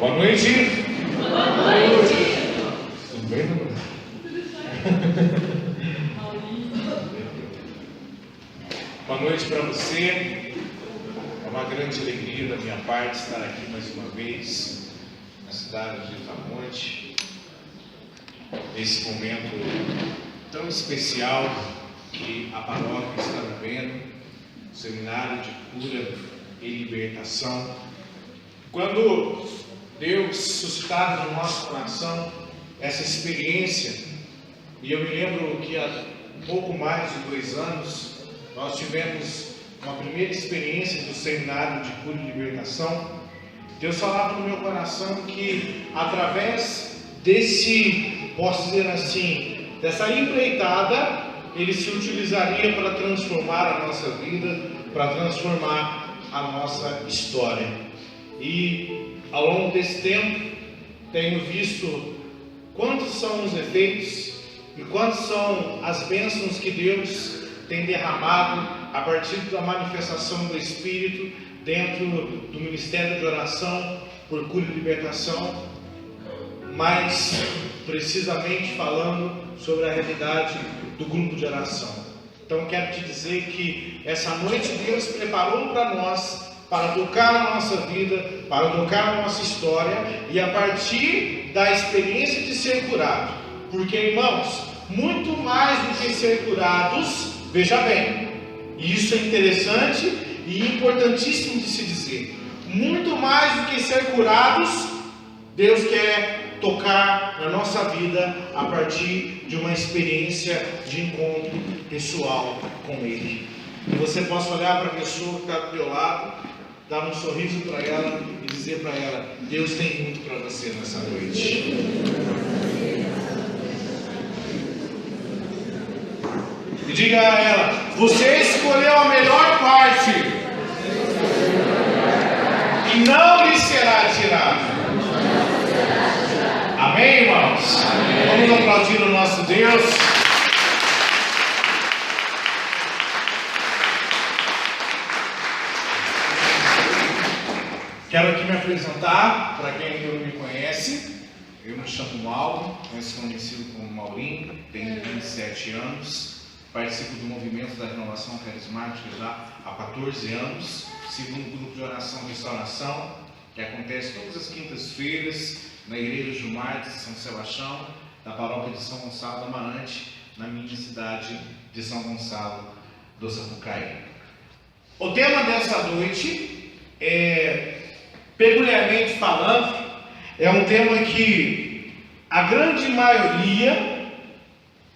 Boa noite. Boa noite. Tudo bem, meu irmão? Boa noite para você. É uma grande alegria da minha parte estar aqui mais uma vez na cidade de Itamonte, nesse momento tão especial que a paróquia está vivendo, o seminário de cura e libertação. Quando Deus suscitava no nosso coração essa experiência, e eu me lembro que há pouco mais de 2 anos nós tivemos uma primeira experiência do seminário de cura e libertação. Deus falava no meu coração que através desse, posso dizer assim, dessa empreitada, Ele se utilizaria para transformar a nossa vida, para transformar a nossa história. E ao longo desse tempo tenho visto quantos são os efeitos e quantas são as bênçãos que Deus tem derramado a partir da manifestação do Espírito dentro do ministério de oração por cura e libertação, mas precisamente falando sobre a realidade do grupo de oração. Então quero te dizer que essa noite Deus preparou para nós, para tocar na nossa vida, para tocar na nossa história, e a partir da experiência de ser curado, porque, irmãos, muito mais do que ser curados, veja bem, isso é interessante e importantíssimo de se dizer, muito mais do que ser curados, Deus quer tocar na nossa vida a partir de uma experiência de encontro pessoal com Ele. Que você possa olhar para a pessoa que está do teu lado, dar um sorriso para ela e dizer para ela: Deus tem muito para você nessa noite. E diga a ela: você escolheu a melhor parte e não lhe será tirado. Amém, irmãos? Amém. Vamos aplaudir o nosso Deus. Quero aqui me apresentar para quem ainda não me conhece. Eu me chamo Mauro, mais conhecido como Maurinho, tenho 27 anos, participo do movimento da renovação carismática já há 14 anos, sigo um grupo de oração e restauração, que acontece todas as quintas-feiras na Igreja Jumar de São Sebastião, da paróquia de São Gonçalo do Amarante, na minha cidade de São Gonçalo do Sapucaí. O tema dessa noite peculiarmente falando, é um tema que a grande maioria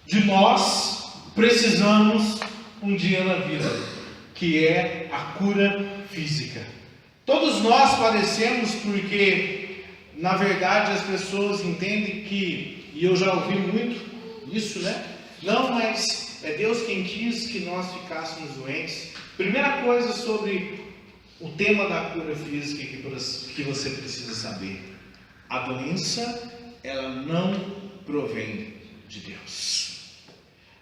de nós precisamos um dia na vida, que é a cura física. Todos nós padecemos porque, na verdade, as pessoas entendem que, e eu já ouvi muito isso, né? Não, mas é Deus quem quis que nós ficássemos doentes. Primeira coisa sobre o tema da cura física que você precisa saber: a doença, ela não provém de Deus.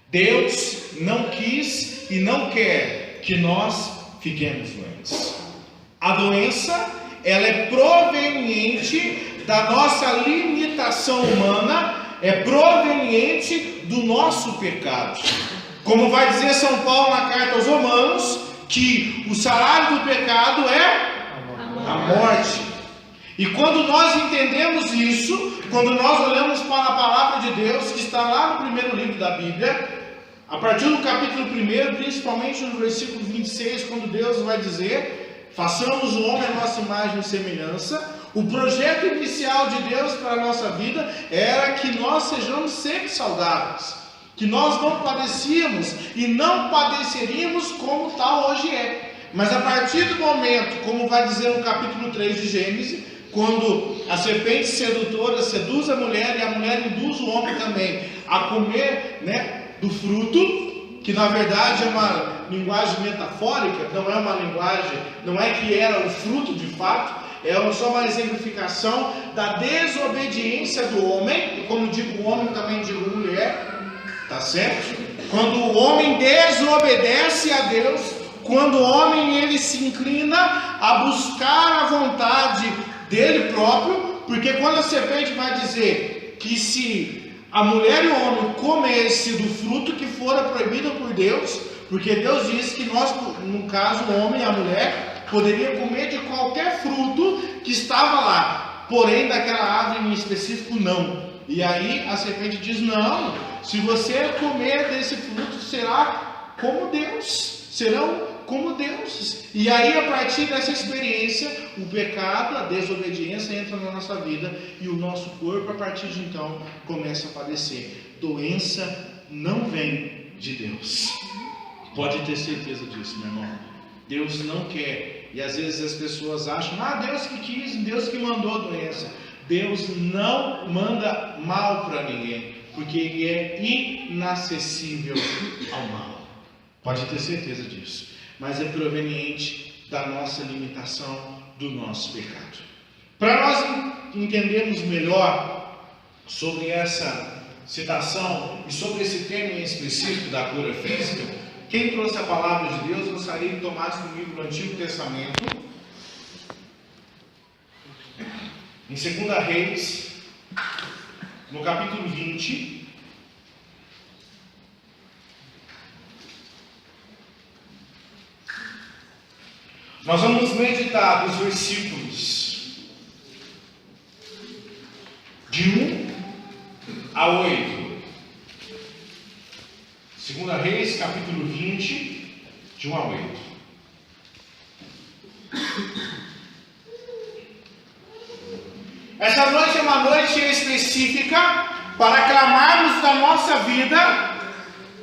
Deus não quis e não quer que nós fiquemos doentes. A doença, ela é proveniente da nossa limitação humana, é proveniente do nosso pecado. Como vai dizer São Paulo na carta aos Romanos, que o salário do pecado é a morte. E quando nós entendemos isso, quando nós olhamos para a palavra de Deus, que está lá no primeiro livro da Bíblia, a partir do capítulo 1, principalmente no versículo 26, quando Deus vai dizer: façamos o homem à nossa imagem e semelhança. O projeto inicial de Deus para a nossa vida era que nós sejamos sempre saudáveis, que nós não padecíamos e não padeceríamos como tal hoje é. Mas a partir do momento, como vai dizer no capítulo 3 de Gênesis, quando a serpente sedutora seduz a mulher e a mulher induz o homem também a comer, do fruto, que na verdade é uma linguagem metafórica, não é uma linguagem, não é que era o fruto de fato, é só uma exemplificação da desobediência do homem. E como digo homem, também digo mulher. Tá certo? Quando o homem desobedece a Deus, quando o homem ele se inclina a buscar a vontade dele próprio, Porque quando a serpente vai dizer que se a mulher e o homem comessem do fruto que fora proibido por Deus, porque Deus disse que nós, no caso o homem e a mulher, poderiam comer de qualquer fruto que estava lá, porém daquela árvore em específico não. E aí a serpente diz: não, se você comer desse fruto será como Deus, serão como deuses. E aí, a partir dessa experiência, o pecado, a desobediência entra na nossa vida e o nosso corpo, a partir de então, começa a padecer. Doença não vem de Deus. Pode ter certeza disso, meu irmão. Deus não quer. E às vezes as pessoas acham: Deus que quis, Deus que mandou a doença. Deus não manda mal para ninguém, porque Ele é inacessível ao mal. Pode ter certeza disso. Mas é proveniente da nossa limitação, do nosso pecado. Para nós entendermos melhor sobre essa citação e sobre esse tema em específico da cura física, quem trouxe a palavra de Deus, gostaria de tomar comigo no Antigo Testamento, em 2 Reis, no capítulo 20. Nós vamos meditar dos versículos de 1 a 8. 2 Reis, capítulo 20, de 1 a 8. Essa noite é uma noite específica para clamarmos da nossa vida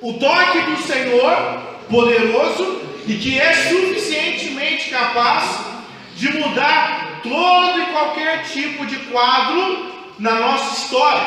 o toque do Senhor poderoso e que é suficientemente capaz de mudar todo e qualquer tipo de quadro na nossa história.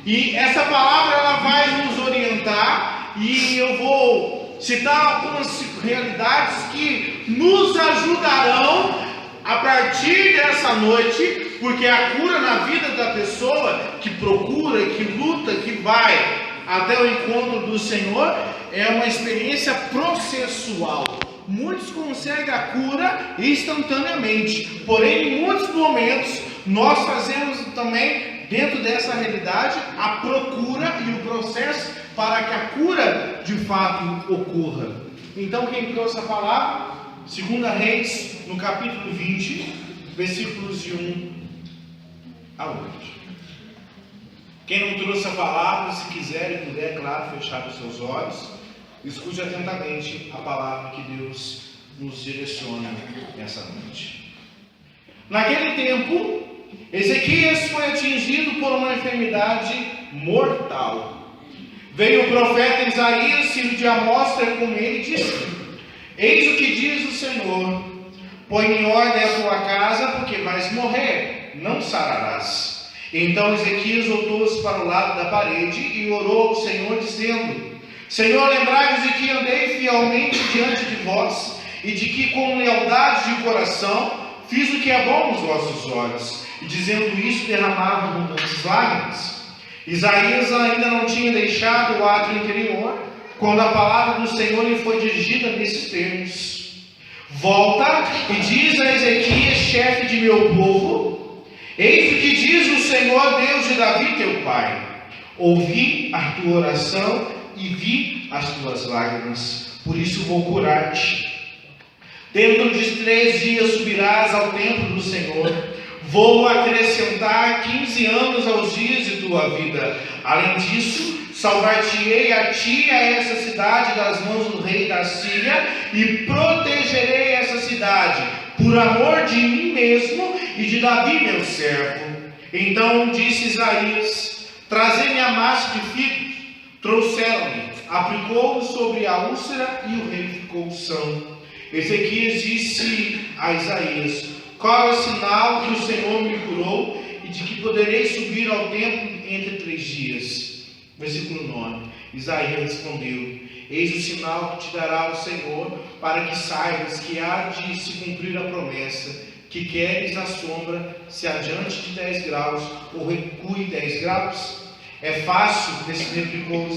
E essa palavra ela vai nos orientar, e eu vou citar algumas realidades que nos ajudarão a partir dessa noite, porque a cura na vida da pessoa que procura, que luta, que vai até o encontro do Senhor, é uma experiência processual. Muitos conseguem a cura instantaneamente, porém em muitos momentos nós fazemos também, dentro dessa realidade, a procura e o processo para que a cura de fato ocorra. Então quem trouxe a palavra? 2 Reis, no capítulo 20, versículos de 1 a 8. Quem não trouxe a palavra, se quiser e puder, claro, fechar os seus olhos, escute atentamente a palavra que Deus nos direciona nessa noite. Naquele tempo, Ezequias foi atingido por uma enfermidade mortal. Veio o profeta Isaías, filho de Amós, ter com ele e disse: eis o que diz o Senhor: põe em ordem a tua casa, porque vais morrer, não sararás. Então Ezequias voltou-se para o lado da parede e orou ao Senhor, dizendo: Senhor, lembrai-vos de que andei fielmente diante de vós, e de que com lealdade de coração fiz o que é bom nos vossos olhos. E dizendo isso, derramava abundantes lágrimas. Isaías ainda não tinha deixado o átrio interior, quando a palavra do Senhor lhe foi dirigida nesses termos: volta e diz a Ezequias, chefe de meu povo: eis o que diz o Senhor, Deus de Davi teu pai: ouvi a tua oração e vi as tuas lágrimas, por isso vou curar-te. Dentro de 3 dias subirás ao templo do Senhor. Vou acrescentar 15 anos aos dias de tua vida. Além disso, salvar-te-ei a ti e a essa cidade das mãos do rei da Síria, e protegerei essa cidade, por amor de mim mesmo e de Davi meu servo. Então disse Isaías: trazei-me a massa de figo. Trouxeram-me, aplicou-o sobre a úlcera e o rei ficou são. Ezequias disse a Isaías: qual é o sinal que o Senhor me curou e de que poderei subir ao templo entre 3 dias? Versículo 9. Isaías respondeu: eis o sinal que te dará o Senhor, para que saibas que há de se cumprir a promessa, que queres a sombra se adiante de 10 graus ou recue 10 graus? É fácil, replicou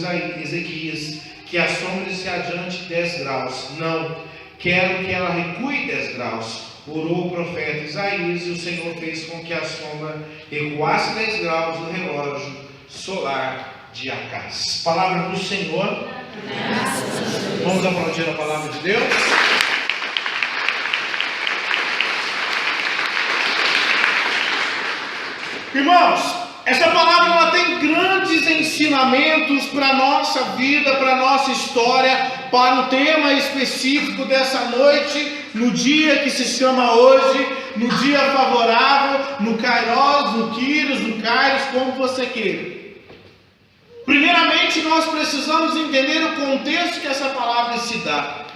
Ezequias, que a sombra se adiante 10 graus. Não, quero que ela recue 10 graus. orou o profeta Isaías, e o Senhor fez com que a sombra recuasse 10 graus no relógio solar de Acaz. Palavra do Senhor. Vamos aplaudir a palavra de Deus. Irmãos, essa palavra ela tem grandes ensinamentos para a nossa vida, para a nossa história, para o tema específico dessa noite, no dia que se chama hoje, no dia favorável, no Kairos, no Kyrios, no Kairos, como você queira. Primeiramente, nós precisamos entender o contexto que essa palavra se dá.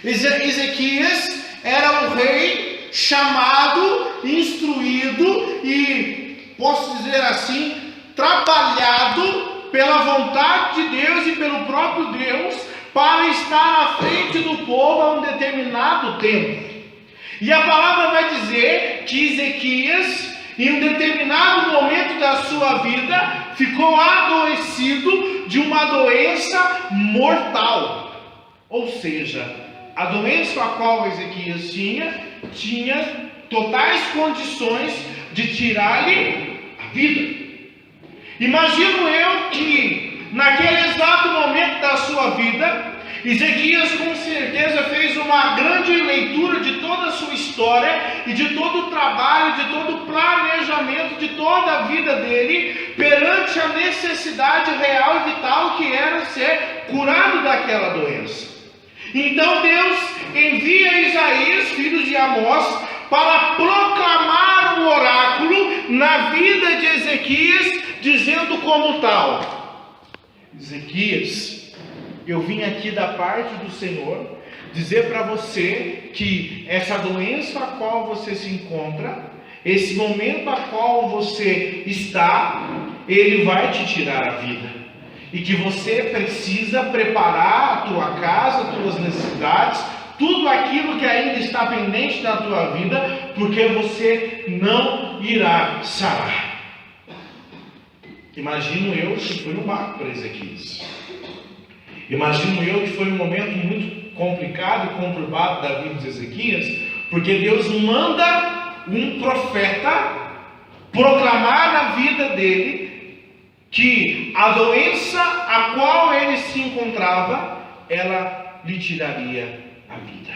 Ezequias era um rei chamado, instruído e, posso dizer assim, trabalhado pela vontade de Deus e pelo próprio Deus para estar à frente do povo a um determinado tempo. E a palavra vai dizer que Ezequias, em um determinado momento da sua vida, ficou adoecido de uma doença mortal. Ou seja, a doença a qual Ezequias tinha totais condições de tirar-lhe a vida. Imagino eu que naquele exato momento da sua vida, Ezequias com certeza fez uma grande leitura de toda a sua história e de todo o trabalho, de todo o planejamento, de toda a vida dele, perante a necessidade real e vital que era ser curado daquela doença. Então Deus envia Isaías, filho de Amós, para proclamar um oráculo na vida de Ezequias, dizendo como tal: Ezequias, eu vim aqui da parte do Senhor dizer para você que essa doença a qual você se encontra, esse momento a qual você está, ele vai te tirar a vida. E que você precisa preparar a tua casa, as tuas necessidades, tudo aquilo que ainda está pendente na tua vida, porque você não irá sarar. Imagino eu que foi um barco para Ezequias. Imagino eu que foi um momento muito complicado e conturbado da vida de Ezequias, porque Deus manda um profeta proclamar na vida dele que a doença a qual ele se encontrava, ela lhe tiraria a vida.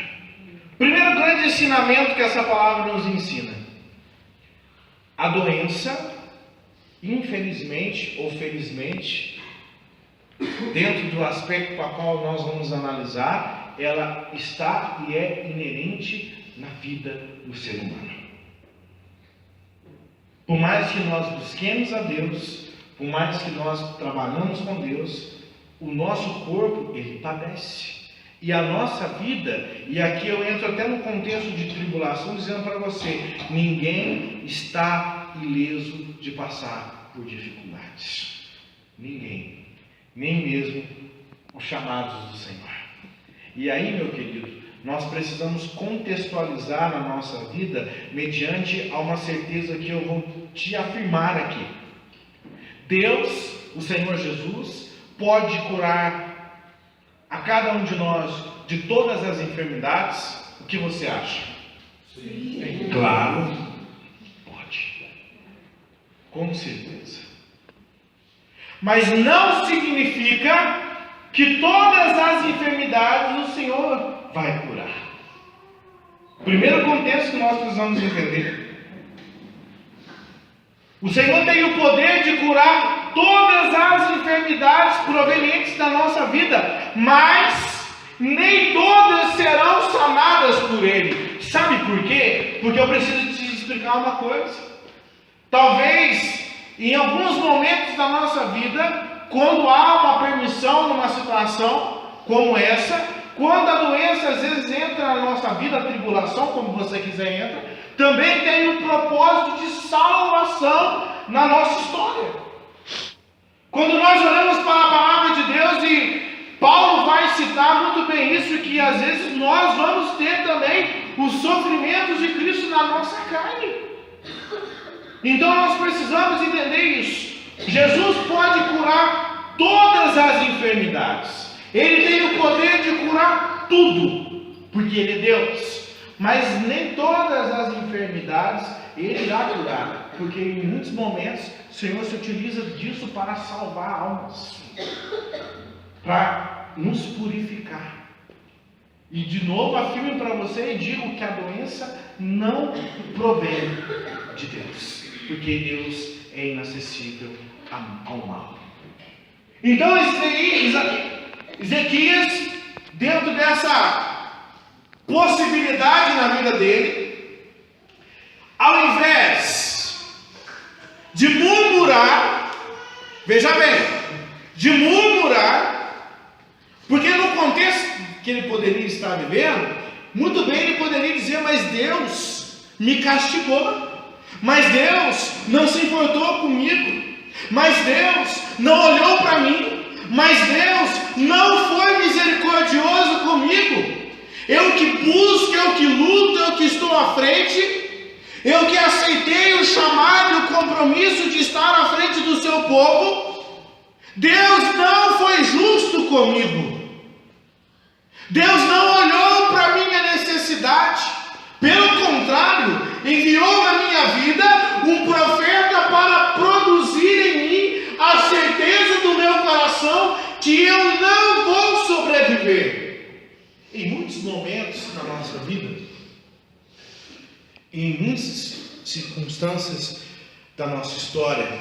Primeiro grande ensinamento que essa palavra nos ensina: a doença, infelizmente ou felizmente, dentro do aspecto para qual nós vamos analisar, ela está e é inerente na vida do ser humano. Por mais que nós busquemos a Deus, por mais que nós trabalhamos com Deus, o nosso corpo, ele padece. E a nossa vida, e aqui eu entro até no contexto de tribulação, dizendo para você, ninguém está ileso de passar por dificuldades. Ninguém. Nem mesmo os chamados do Senhor. E aí, meu querido, nós precisamos contextualizar na nossa vida mediante a uma certeza que eu vou te afirmar aqui. Deus, o Senhor Jesus, pode curar a cada um de nós de todas as enfermidades. O que você acha? Sim. Claro, pode. Com certeza. Mas não significa que todas as enfermidades o Senhor vai curar. Primeiro contexto que nós precisamos entender: o Senhor tem o poder de curar todas as enfermidades provenientes da nossa vida, mas nem todas serão sanadas por Ele. Sabe por quê? Porque eu preciso te explicar uma coisa. Talvez em alguns momentos da nossa vida, quando há uma permissão numa situação como essa, quando a doença às vezes entra na nossa vida, a tribulação, como você quiser entra, também tem um propósito de salvação na nossa história. Quando nós olhamos para a palavra de Deus, e Paulo vai citar muito bem isso, que às vezes nós vamos ter também os sofrimentos de Cristo na nossa carne. Então nós precisamos entender isso. Jesus pode curar todas as enfermidades. Ele tem o poder de curar tudo, porque Ele é Deus. Mas nem todas as enfermidades Ele irá curar, porque em muitos momentos o Senhor se utiliza disso para salvar almas, para nos purificar. E de novo afirmo para você e digo que a doença não provém de Deus, porque Deus é inacessível ao mal. Então Ezequias, dentro dessa possibilidade na vida dele, ao invés de murmurar, veja bem, de murmurar, porque no contexto que ele poderia estar vivendo, muito bem ele poderia dizer: mas Deus me castigou, mas Deus não se importou comigo, mas Deus não olhou para mim, mas Deus não foi misericordioso comigo. Eu que busco, eu que luto, eu que estou à frente, eu que aceitei o chamado e o compromisso de estar à frente do seu povo. Deus não foi justo comigo. Deus não olhou para a minha necessidade. Pelo contrário, enviou na minha vida um profeta para produzir em mim a certeza do meu coração que eu não vou sobreviver. Em muitos momentos na nossa vida, em muitas circunstâncias da nossa história,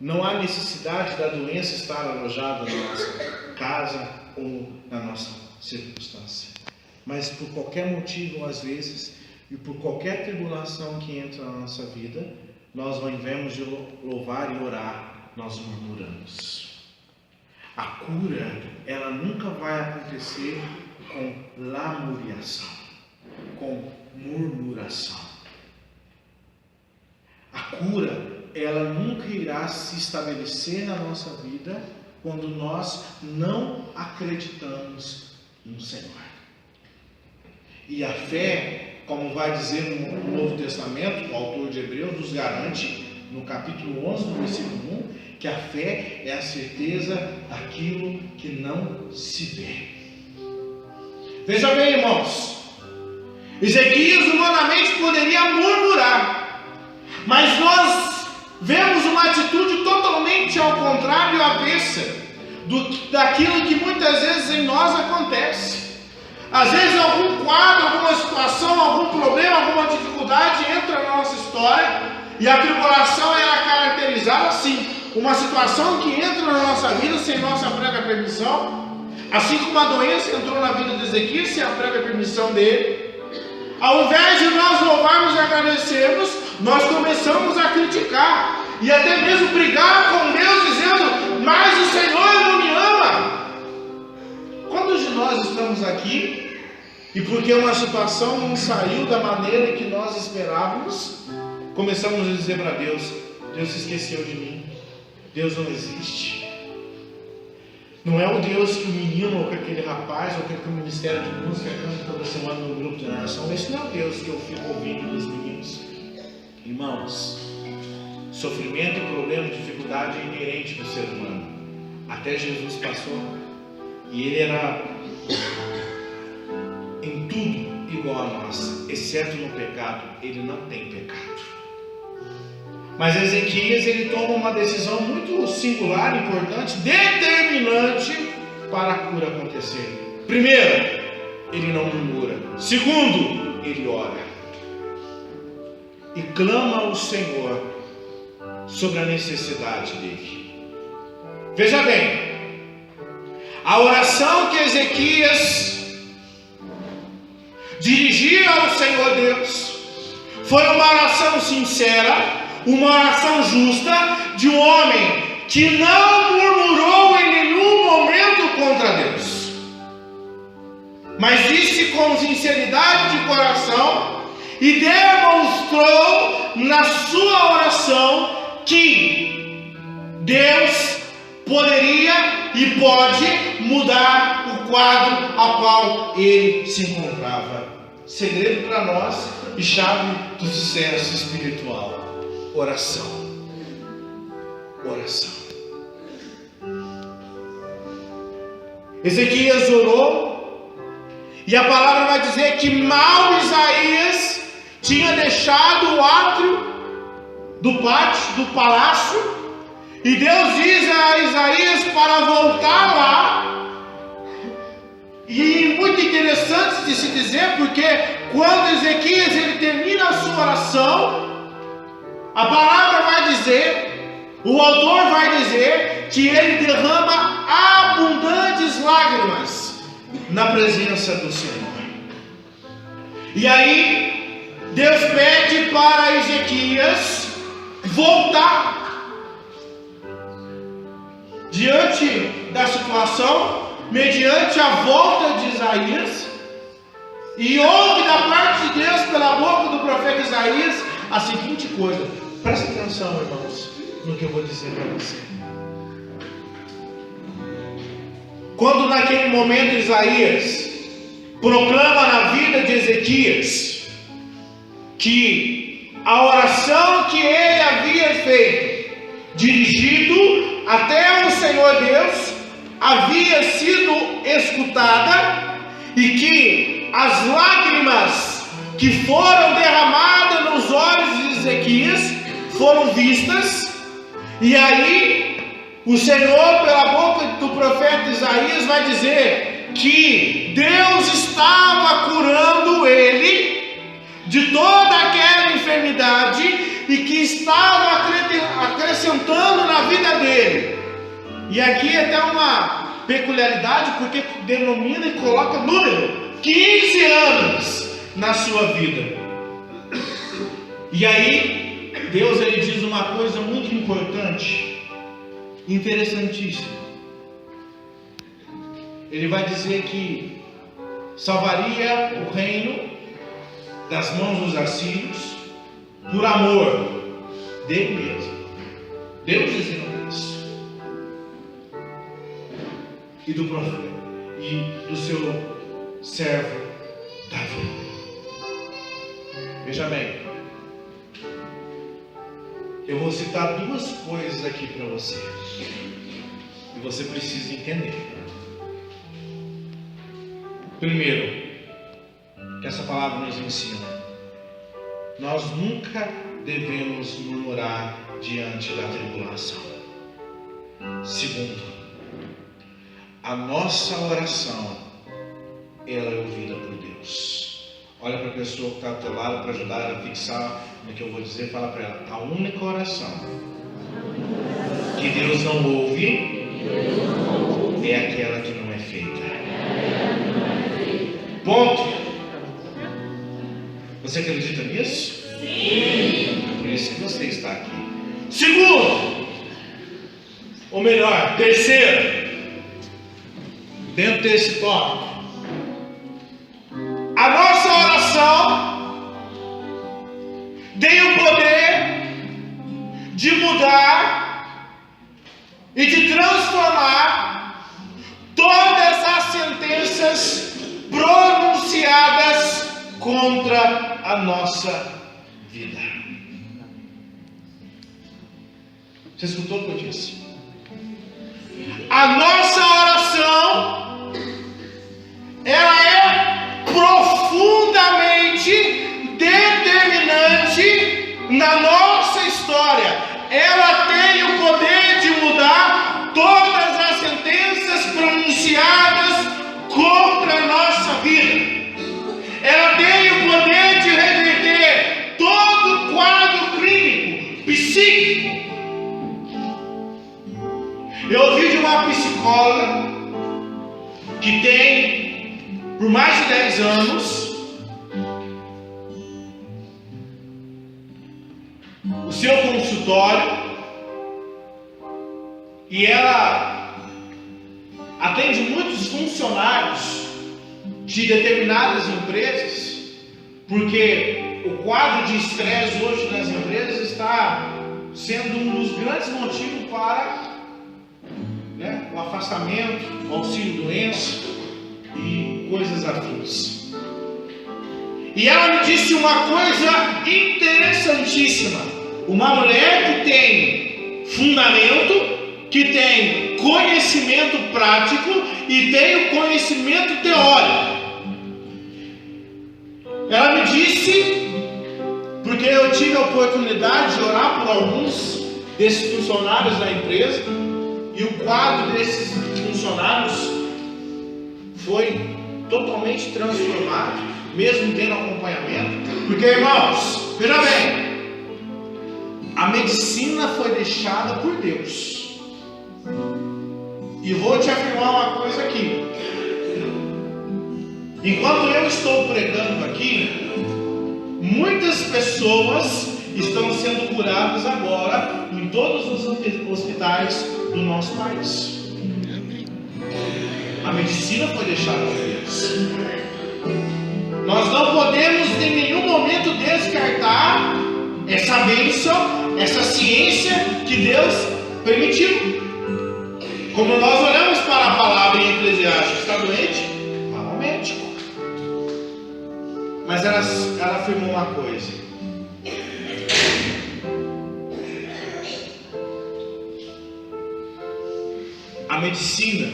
não há necessidade da doença estar alojada na nossa casa ou na nossa circunstância. Mas por qualquer motivo, às vezes, e por qualquer tribulação que entra na nossa vida, nós, ao invés de louvar e orar, nós murmuramos. A cura, ela nunca vai acontecer com lamuriação, com murmuração. A cura, ela nunca irá se estabelecer na nossa vida quando nós não acreditamos no Senhor. E a fé, como vai dizer no Novo Testamento, o autor de Hebreus nos garante, no capítulo 11, no versículo 1, que a fé é a certeza daquilo que não se vê. Veja bem, irmãos, Ezequias humanamente poderia murmurar, mas nós vemos uma atitude totalmente ao contrário, avessa daquilo que muitas vezes em nós acontece. Às vezes algum quadro, alguma situação, algum problema, alguma dificuldade entra na nossa história e a tribulação era caracterizada assim, uma situação que entra na nossa vida sem nossa prévia permissão. Assim como a doença entrou na vida de Ezequias sem a prévia permissão dele, ao invés de nós louvarmos e agradecermos, nós começamos a criticar e até mesmo brigar com Deus, dizendo: mas o Senhor não me ama. Quantos de nós estamos aqui e porque uma situação não saiu da maneira que nós esperávamos, começamos a dizer para Deus: Deus se esqueceu de mim, Deus não existe. Não é o Deus que o menino, ou que aquele rapaz, ou que o ministério de música canta toda semana no grupo de oração. Esse não é o Deus que eu fico ouvindo dos meninos. Irmãos, sofrimento, problema, dificuldade é inerente do ser humano. Até Jesus passou. E ele era em tudo igual a nós, exceto no pecado. Ele não tem pecado. Mas Ezequias, ele toma uma decisão muito singular, importante, determinante para a cura acontecer. Primeiro, ele não murmura. Segundo, ele ora e clama ao Senhor sobre a necessidade dele. Veja bem, a oração que Ezequias dirigia ao Senhor Deus foi uma oração sincera, uma oração justa de um homem que não murmurou em nenhum momento contra Deus, mas disse com sinceridade de coração e demonstrou na sua oração que Deus poderia e pode mudar o quadro ao qual ele se encontrava. Segredo para nós e chave do sucesso espiritual: oração. Oração. Ezequias orou E a palavra vai dizer que mal Isaías tinha deixado o átrio do pátio, do palácio, e Deus diz a Isaías para voltar lá. E muito interessante de se dizer, porque quando Ezequias ele termina a sua oração, a palavra vai dizer, o autor vai dizer que ele derrama abundantes lágrimas na presença do Senhor. E aí Deus pede para Ezequias voltar diante da situação, mediante a volta de Isaías, e ouve da parte de Deus pela boca do profeta Isaías a seguinte coisa. Presta atenção, irmãos, no que eu vou dizer para você. Quando naquele momento Isaías proclama na vida de Ezequias que a oração que ele havia feito, dirigido até o Senhor Deus, havia sido escutada, e que as lágrimas que foram derramadas nos olhos de Ezequias foram vistas, e aí o Senhor, pela boca do profeta Isaías, vai dizer que Deus estava curando ele de toda aquela enfermidade e que estava acrescentando na vida dele. E aqui até uma peculiaridade, porque denomina e coloca número: 15 anos na sua vida. E aí Deus ele diz uma coisa muito importante, interessantíssima. Ele vai dizer que salvaria o reino das mãos dos assírios por amor dele mesmo. Deus dizendo isso. E do profeta e do seu servo Davi. Veja bem, eu vou citar duas coisas aqui para você, e você precisa entender. Primeiro, que essa palavra nos ensina: nós nunca devemos murmurar diante da tribulação. Segundo, a nossa oração, ela é ouvida por Deus. Olha para a pessoa que está ao teu lado para ajudar ela a fixar no que eu vou dizer. Fala para ela: a única oração que Deus não ouve é aquela que não é feita. Ponto. Você acredita nisso? Sim. Por isso que você está aqui. Segundo, ou melhor, terceiro, dentro desse tópico, a nossa oração tem o poder de mudar e de transformar todas as sentenças pronunciadas contra a nossa vida. Você escutou o que eu disse? A nossa oração, ela é profundamente determinante na nossa história. Ela tem o poder de mudar todas as sentenças pronunciadas contra a nossa vida. Ela tem o poder de reverter todo o quadro clínico, psíquico. Eu ouvi de uma psicóloga que tem por mais de 10 anos o seu consultório, e ela atende muitos funcionários de determinadas empresas, porque o quadro de estresse hoje nas empresas está sendo um dos grandes motivos para o afastamento, o auxílio-doença e coisas afins. E ela me disse uma coisa interessantíssima: uma mulher que tem fundamento, que tem conhecimento prático e tem o conhecimento teórico. Ela me disse, porque eu tive a oportunidade de orar por alguns desses funcionários da empresa, e o quadro desses funcionários foi totalmente transformado, mesmo tendo acompanhamento. Porque, irmãos, veja bem, a medicina foi deixada por Deus. E vou te afirmar uma coisa aqui: enquanto eu estou pregando aqui, muitas pessoas estão sendo curadas agora em todos os hospitais do nosso país. A medicina foi deixada por Deus. Nós não podemos em nenhum momento descartar essa bênção, essa ciência que Deus permitiu. Como nós olhamos para a palavra em Eclesiastes, está doente? Vá ao médico. Mas ela afirmou uma coisa: a medicina,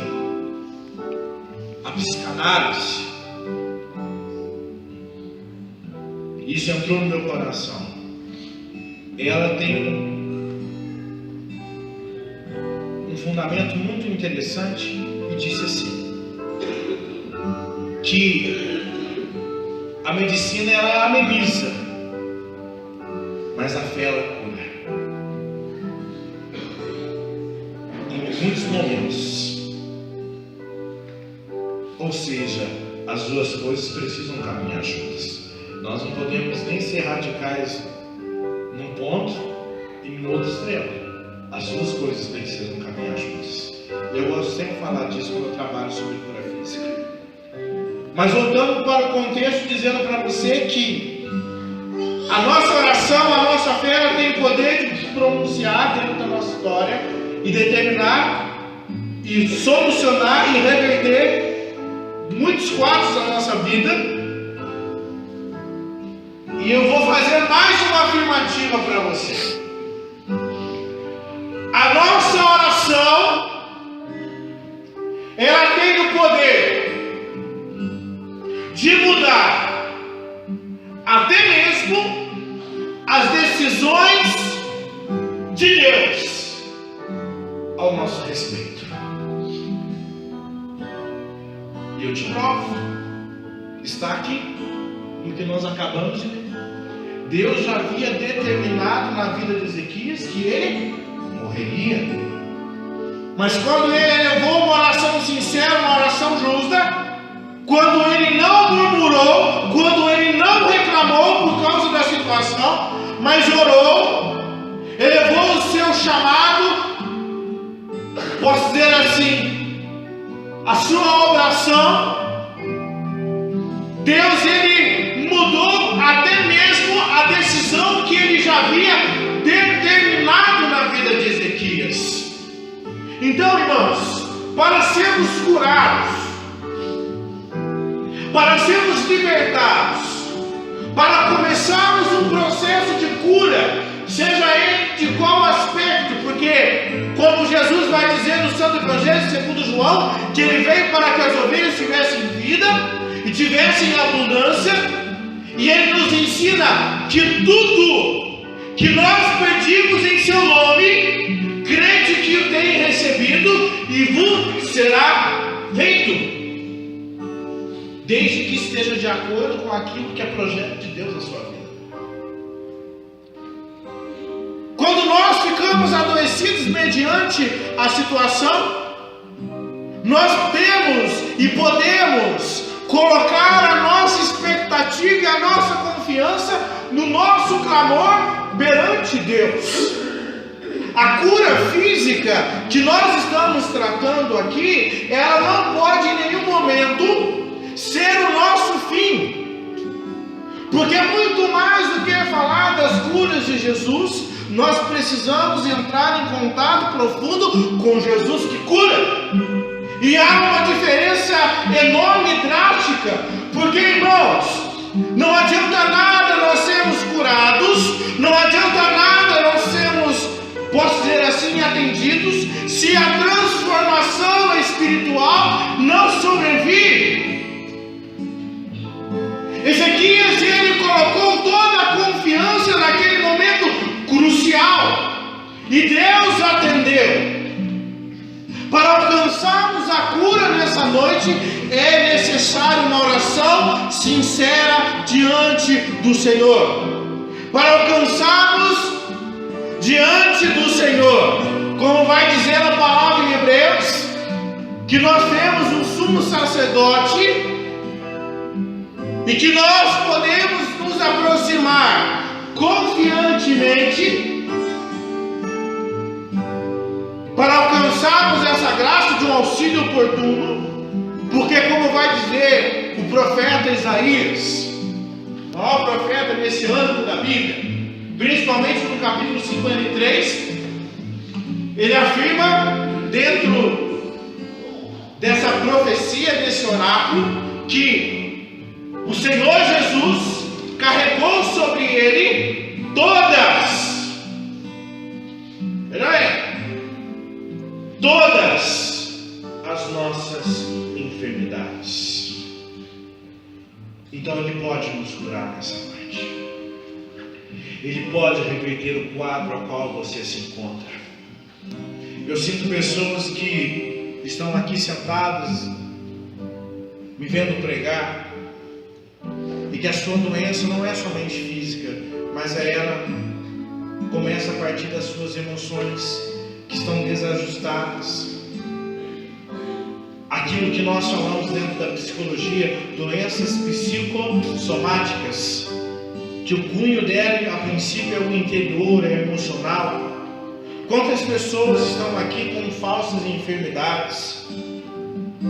a psicanálise, isso entrou no meu coração. Ela tem um fundamento muito interessante e disse assim: que a medicina ela ameniza, mas a fé ela cura. Em muitos momentos. Ou seja, as duas coisas precisam caminhar juntas. Nós não podemos nem ser radicais num ponto e no outro extremo. As duas coisas precisam caminhar juntas. Eu gosto sempre de falar disso quando eu trabalho sobre cura física. Mas voltando para o contexto, dizendo para você que a nossa oração, a nossa fé, ela tem o poder de pronunciar dentro da nossa história e determinar e solucionar e reverter muitos quadros da nossa vida. E eu vou fazer mais uma afirmativa para você. A nossa oração, ela tem o poder de mudar até mesmo as decisões de Deus ao nosso respeito. E eu te provo, está aqui no que nós acabamos de ler. Deus já havia determinado na vida de Ezequias que ele morreria. Mas quando ele levou uma oração sincera, uma oração justa, quando ele não murmurou, quando ele não reclamou por causa da situação, mas orou, elevou o seu chamado, posso dizer assim, a sua oração, Deus ele mudou até mesmo a decisão que ele já havia determinado na vida de Ezequias. Então, irmãos, para sermos curados, para sermos libertados, para começarmos um processo de cura, seja ele de qual aspecto, porque como Jesus vai dizer no Santo Evangelho segundo João, que ele veio para que as ovelhas tivessem vida e tivessem abundância, e ele nos ensina que tudo que nós pedimos em seu nome, crede que o tem recebido e vos será feito, desde que esteja de acordo com aquilo que é projeto de Deus na sua vida. Quando nós ficamos adoecidos mediante a situação, nós temos e podemos colocar a nossa expectativa e a nossa confiança no nosso clamor perante Deus. A cura física que nós estamos tratando aqui, ela não pode em nenhum momento ser o nosso fim, porque muito mais do que falar das curas de Jesus, nós precisamos entrar em contato profundo com Jesus que cura. E há uma diferença enorme e drástica, porque, irmãos, não adianta nada nós sermos curados, não adianta nada nós sermos, posso dizer assim, atendidos, se a transformação espiritual não sobrevir. Ezequias E Deus atendeu. Para alcançarmos a cura nessa noite, é necessário uma oração sincera diante do Senhor. Para alcançarmos diante do Senhor, como vai dizer a palavra em Hebreus, que nós temos um sumo sacerdote e que nós podemos nos aproximar confiantemente para alcançarmos essa graça de um auxílio oportuno, porque como vai dizer o profeta Isaías, o maior profeta nesse âmbito da Bíblia, principalmente no capítulo 53, ele afirma dentro dessa profecia, desse oráculo, que o Senhor Jesus carregou sobre ele todas as nossas enfermidades. Então Ele pode nos curar nessa noite. Ele pode reverter o quadro a qual você se encontra. Eu sinto pessoas que estão aqui sentadas, me vendo pregar, e que a sua doença não é somente física, mas ela começa a partir das suas emoções que estão desajustadas. Aquilo que nós falamos dentro da psicologia, doenças psicossomáticas, que o cunho dela, a princípio, é o interior, é emocional. Quantas pessoas estão aqui com falsas enfermidades?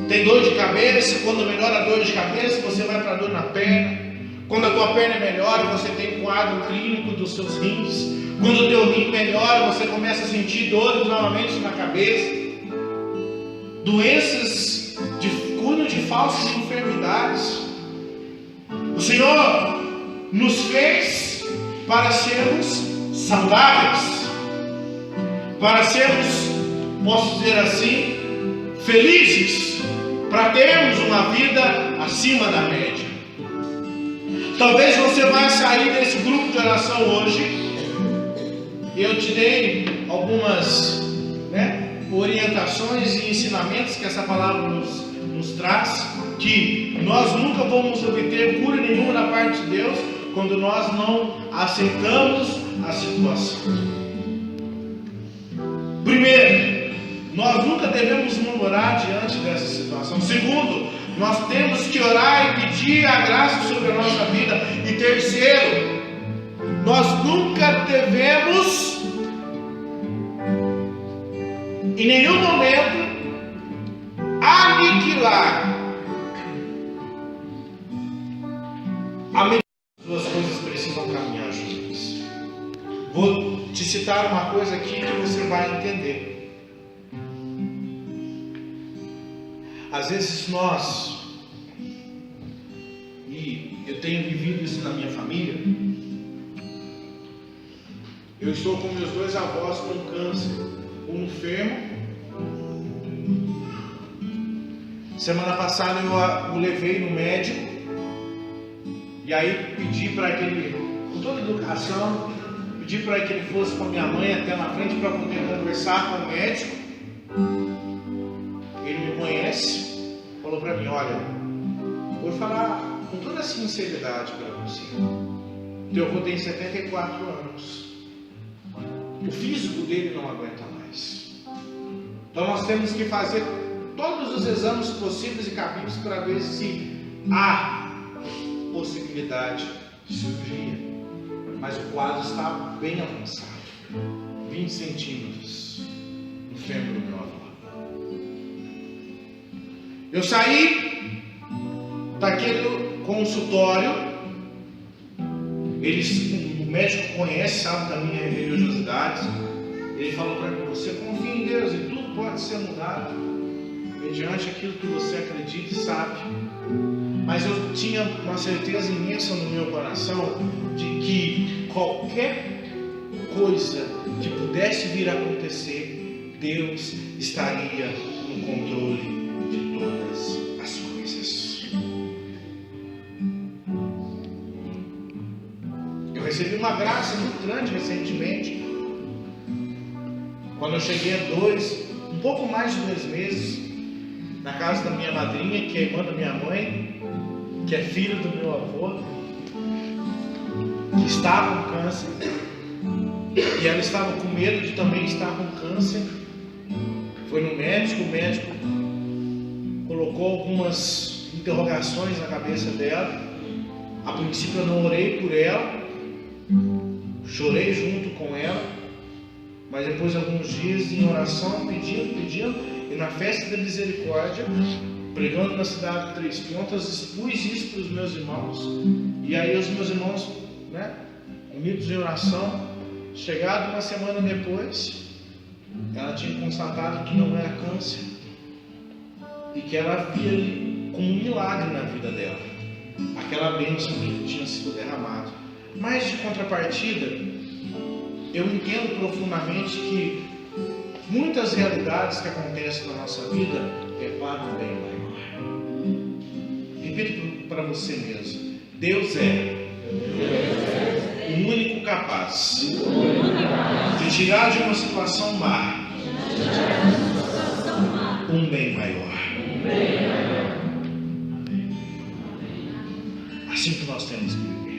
Tem dor de cabeça, quando melhora a dor de cabeça, você vai para a dor na perna. Quando a tua perna melhora, você tem um quadro clínico dos seus rins. Quando o teu rim melhora, você começa a sentir dores novamente na cabeça. Doenças de cunho de falsas enfermidades. O Senhor nos fez para sermos saudáveis, para sermos, posso dizer assim, felizes, para termos uma vida acima da média. Talvez você vá sair desse grupo de oração hoje. Eu te dei algumas orientações e ensinamentos que essa palavra nos traz, que nós nunca vamos obter cura nenhuma da parte de Deus quando nós não aceitamos a situação. Primeiro, nós nunca devemos murmurar diante dessa situação. Segundo, nós temos que orar e pedir a graça sobre a nossa vida. E terceiro, nós nunca devemos, em nenhum momento, aniquilar a medida que as duas coisas precisam caminhar juntas. Vou te citar uma coisa aqui que você vai entender. Às vezes nós, e eu tenho vivido isso na minha família, eu estou com meus dois avós com câncer, um enfermo. Semana passada eu o levei no médico, e aí pedi para que ele, com toda educação, pedi para que ele fosse com a minha mãe até na frente para poder conversar com o médico. Ele me conhece, falou para mim: olha, vou falar com toda a sinceridade para você. Teu avô tem 74 anos. O físico dele não aguenta mais. Então nós temos que fazer todos os exames possíveis e cabíveis para ver se há possibilidade de cirurgia. Mas o quadro está bem avançado. 20 centímetros no fêmur do meu avô. Eu saí daquele consultório. O médico conhece, sabe da minha religiosidade. Ele falou para mim: você confia em Deus e tudo pode ser mudado mediante aquilo que você acredita e sabe. Mas eu tinha uma certeza imensa no meu coração de que qualquer coisa que pudesse vir a acontecer, Deus estaria no controle de todas as coisas. Eu recebi uma graça muito grande recentemente. Quando eu cheguei um pouco mais de 2 meses, na casa da minha madrinha, que é irmã da minha mãe, que é filho do meu avô, que estava com câncer, e ela estava com medo de também estar com câncer. Foi no médico, o médico colocou algumas interrogações na cabeça dela. A princípio eu não orei por ela, chorei junto com ela, mas depois de alguns dias em oração, pedindo, e na festa da misericórdia, pregando na cidade de Três Pontas, expus isso para os meus irmãos. E aí os meus irmãos, unidos em oração, chegado uma semana depois, ela tinha constatado que não era câncer e que ela via ali como um milagre na vida dela, aquela bênção que tinha sido derramada. Mas de contrapartida, eu entendo profundamente que muitas realidades que acontecem na nossa vida é para o bem maior. Repito para você mesmo: Deus é o único capaz de tirar de uma situação má um bem maior. Assim que nós temos que viver.